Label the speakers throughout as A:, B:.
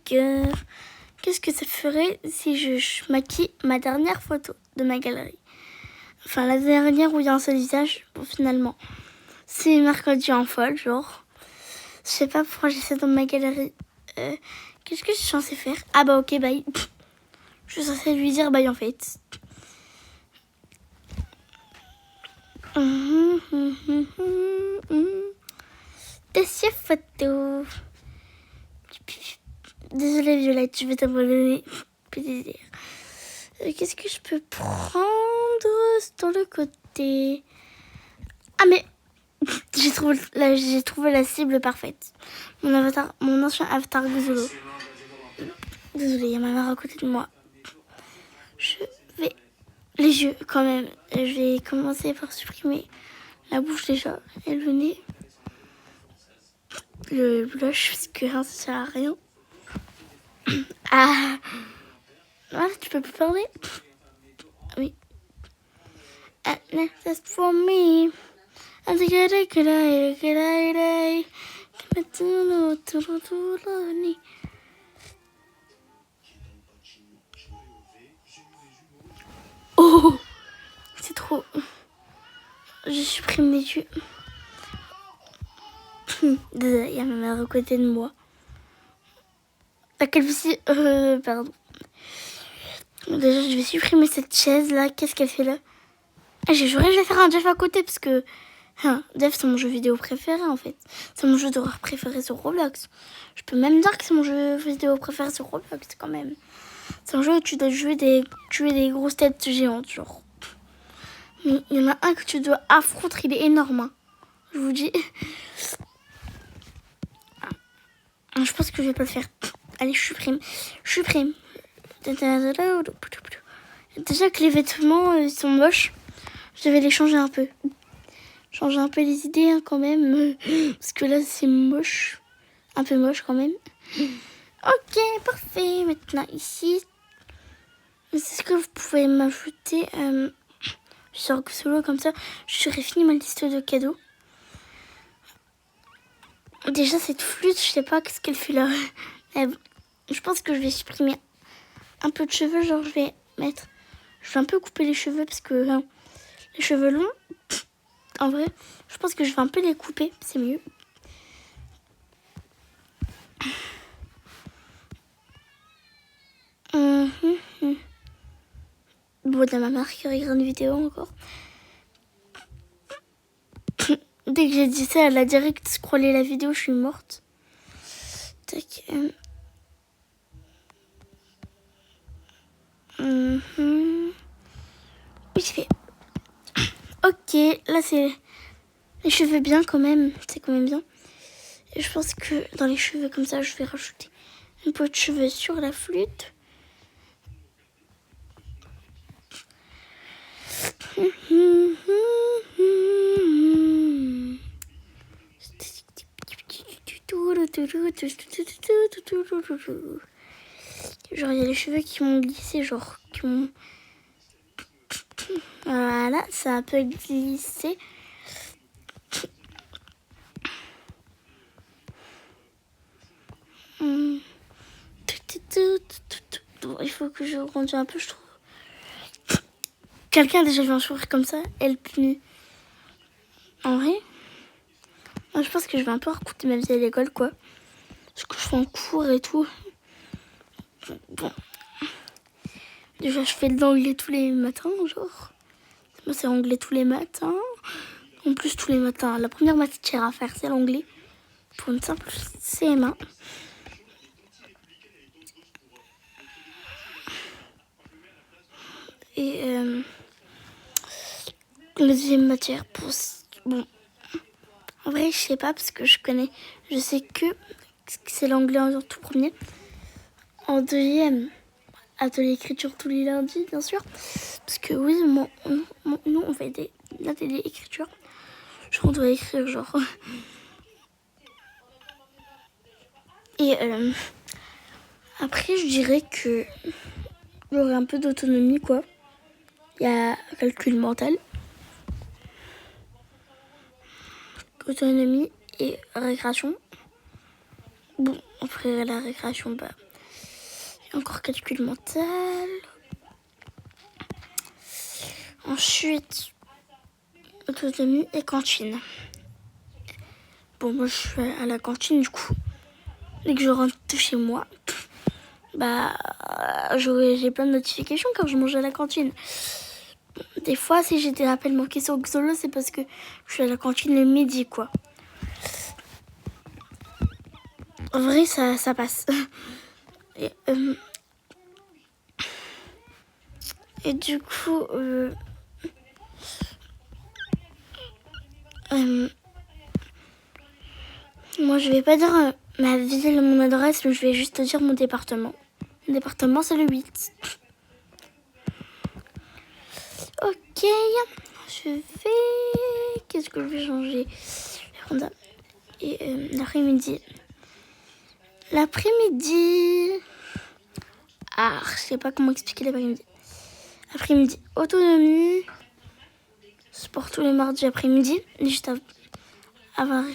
A: qu'est-ce que ça ferait si je maquille ma dernière photo de ma galerie? Enfin, la dernière où il y a un seul visage, bon, finalement. C'est mercredi en folle, genre. Je sais pas pourquoi j'ai ça dans ma galerie. Qu'est-ce que je suis censée faire? Ah bah ok, bye. Je suis censée lui dire bye en fait. Dossier photo. Désolée Violette, je vais t'abandonner. Plaisir. Qu'est-ce que je peux prendre dans le côté? Ah mais j'ai trouvé la cible parfaite. Mon ancien avatar Guzolo. Désolée, il y a ma mère à côté de moi. Je vais les yeux quand même. Je vais commencer par supprimer la bouche déjà et le nez. Le blush parce que ça sert à rien. Ah, voilà, tu peux plus parler. Oui. That's for me. Oh, c'est trop. Je supprime les yeux. Désolé, il y a ma mère à côté de moi. La calvitie, pardon. Déjà, je vais supprimer cette chaise là. Qu'est-ce qu'elle fait là? J'ai juré que je vais faire un Jeff à côté parce que Jeff c'est mon jeu vidéo préféré en fait. C'est mon jeu d'horreur préféré sur Roblox. Je peux même dire que c'est mon jeu vidéo préféré sur Roblox quand même. C'est un jeu où tu dois tuer des grosses têtes géantes genre. Mais il y en a un que tu dois affronter, il est énorme. Hein. Je vous dis. Je pense que je vais pas le faire. Allez, je supprime. Déjà que les vêtements sont moches, je vais les changer un peu. Changer un peu les idées hein, quand même. Parce que là, c'est moche. Un peu moche quand même. Ok, parfait. Maintenant, ici, c'est ce que vous pouvez m'ajouter sur solo comme ça. J'aurais fini ma liste de cadeaux. Déjà, cette flûte, je sais pas qu'est-ce qu'elle fait là. Je pense que je vais supprimer un peu de cheveux. Genre, je vais un peu couper les cheveux parce que les cheveux longs, en vrai, je pense que je vais un peu les couper. C'est mieux. Bon, il y a ma mère qui regarde une vidéo encore. Dès que j'ai dit ça, elle a direct scrollé la vidéo, je suis morte. Tac. Oui, je fais. Ok, là c'est les cheveux bien quand même. C'est quand même bien. Et je pense que dans les cheveux comme ça, je vais rajouter un peu de cheveux sur la flûte. Genre il y a les cheveux qui m'ont glissé, genre qui m'ont... Voilà, ça a un peu glissé. Il faut que je grandisse un peu, je trouve. Quelqu'un a déjà vu un sourire comme ça, elle punit. En vrai, moi, je pense que je vais un peu recouper ma vie à l'école, quoi. Parce que je fais en cours et tout. Bon. Déjà, je fais de l'anglais tous les matins, genre. Moi, c'est anglais tous les matins. En plus, tous les matins, la première matière à faire, c'est l'anglais. Pour une simple CM1. Et la deuxième matière, bon. En vrai, je sais pas, parce que je sais que c'est l'anglais en tout premier. En deuxième, atelier écriture tous les lundis, bien sûr. Parce que oui, nous, on fait des ateliers écriture. On doit écrire, genre. Et après, je dirais que j'aurai un peu d'autonomie, quoi. Il y a calcul mental. Autonomie et récréation. Bon, après la récréation, bah, Encore calcul mental. Ensuite, autonomie et cantine. Bon, moi je suis à la cantine du coup. Dès que je rentre chez moi, j'ai plein de notifications quand je mange à la cantine. Des fois, si j'ai des appels manqués sur Xolo, c'est parce que je suis à la cantine le midi, quoi. En vrai, ça passe. Et du coup, moi, je vais pas dire ma ville, mon adresse, mais je vais juste dire mon département. Mon département, c'est le 8. Ok, je vais... Qu'est-ce que je vais changer? Et l'après-midi. Je sais pas comment expliquer l'après-midi. Après-midi, autonomie. Sport tous les mardis après-midi. Juste avant.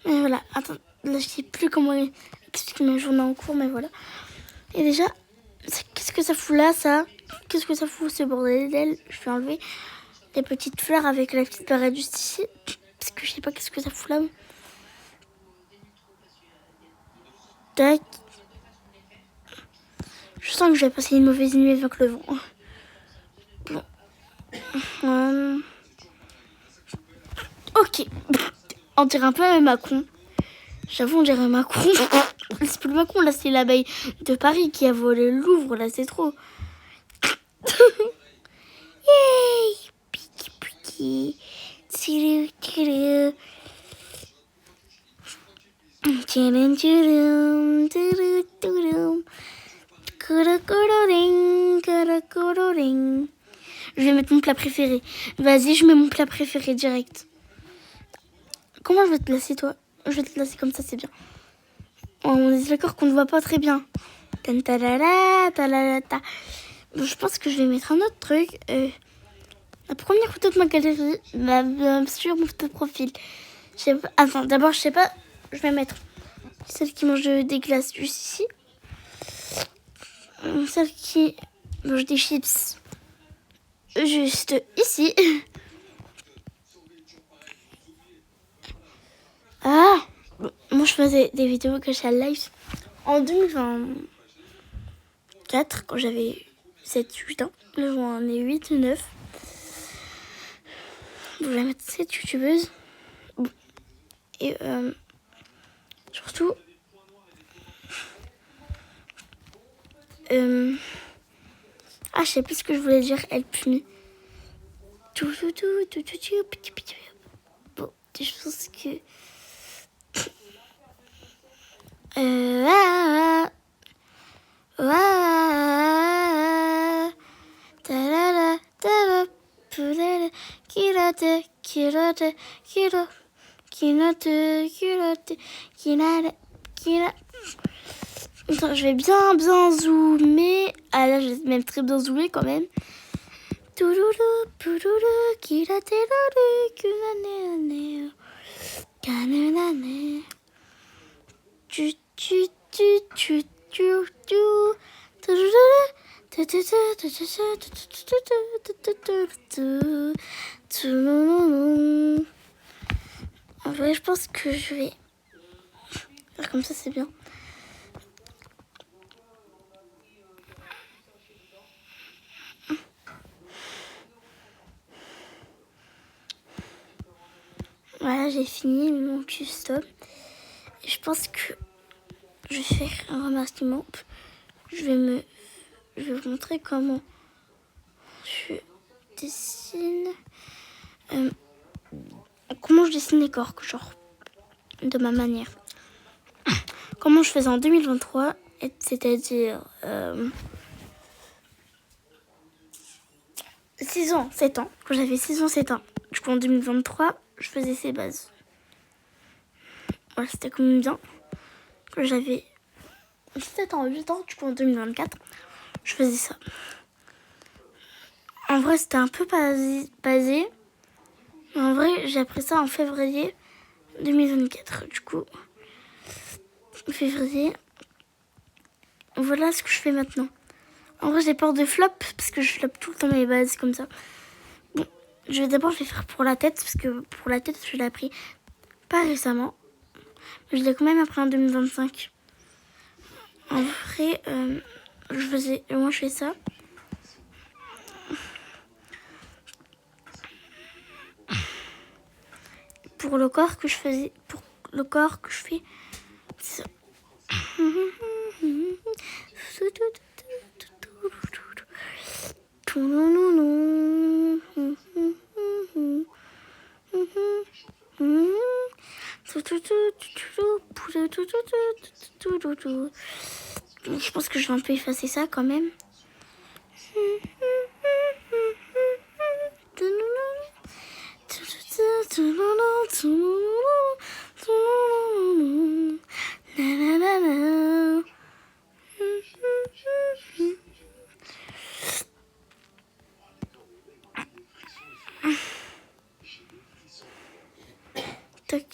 A: Mais voilà, attends, là je sais plus comment expliquer ma journée en cours, mais voilà. Et déjà, qu'est-ce que ça fout là, ça? Qu'est-ce que ça fout ce bordel d'elle? Je vais enlever les petites fleurs avec la petite barrette juste ici. Parce que je sais pas qu'est-ce que ça fout là. Tac. Je sens que je vais passer une mauvaise nuit avec le vent. Bon. Ok. On dirait un peu Macron. J'avoue, on dirait Macron. C'est plus Macron, là, c'est l'abeille de Paris qui a volé le Louvre. Là, c'est trop. Yay! Piki piki. Tiru tiru. Tiru tiru. Tiru tiru. Kuro-kuro-ring. Kuro-kuro-ring. Je vais mettre mon plat préféré. Vas-y, je mets mon plat préféré direct. Comment je vais te placer, toi? Je vais te placer comme ça, c'est bien. On est d'accord qu'on ne voit pas très bien. Je pense que je vais mettre un autre truc. La première photo de ma galerie, sur mon photo de profil. Attends, d'abord, je sais pas. Je vais mettre celle qui mange des glaces juste ici. Celle qui mange des chips juste ici. Moi je faisais des vidéos que à live en 2024 quand j'avais 7-8 ans. Là j'en ai 8 ou 9. Je vais mettre cette youtubeuse. Et surtout je sais plus ce que je voulais dire. Elle punit. Bon, je pense que Attends, je vais bien zoomer. Ah là, je vais même très bien zoomer quand même. En vrai, je pense que je vais faire comme ça, c'est bien. Voilà, j'ai fini mon custom. Et je pense que je vais faire un remerciement. Je vais vous montrer comment je dessine. Comment je dessine les corps, genre de ma manière. Comment je faisais en 2023, c'est-à-dire 6 ans, 7 ans. Quand j'avais 6 ans, 7 ans. Du coup, en 2023, je faisais ces bases. Voilà, c'était quand même bien. Quand j'avais 7 ans, 8 ans, du coup, en 2024, je faisais ça. En vrai, c'était un peu basé. Mais en vrai, j'ai appris ça en février 2024. Du coup, février, voilà ce que je fais maintenant. En vrai, j'ai peur de flop parce que je flop tout le temps mes bases comme ça. Bon, je vais faire pour la tête parce que pour la tête, je l'ai appris pas récemment. Mais je l'ai quand même appris en 2025. En vrai, moi je fais ça. Pour le corps que je fais, c'est ça. Je pense que je vais un peu effacer ça quand même. Tac.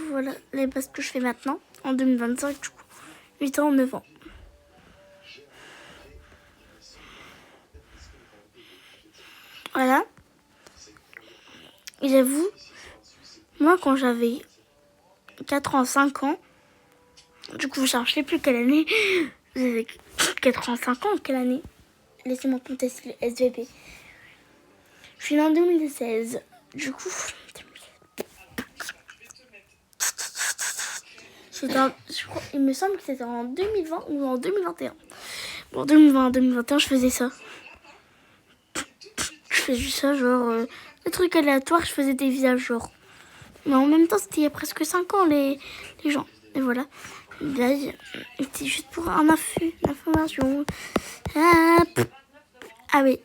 A: Voilà les bases que je fais maintenant, en 2025, du coup, 8 ans, 9 ans. Voilà. Et j'avoue, moi quand j'avais 4 ans, 5 ans, du coup je ne sais plus quelle année, j'avais 4 ans, 5 ans, quelle année? Laissez-moi compter, c'est le SVP. Je suis née en 2016, du coup... il me semble que c'était en 2020 ou en 2021. Bon, 2020-2021, je faisais ça. Je faisais ça, genre, des trucs aléatoires, je faisais des visages, genre. Mais en même temps, c'était il y a presque 5 ans, les gens. Et voilà. Là, c'était juste pour un information. Ah oui.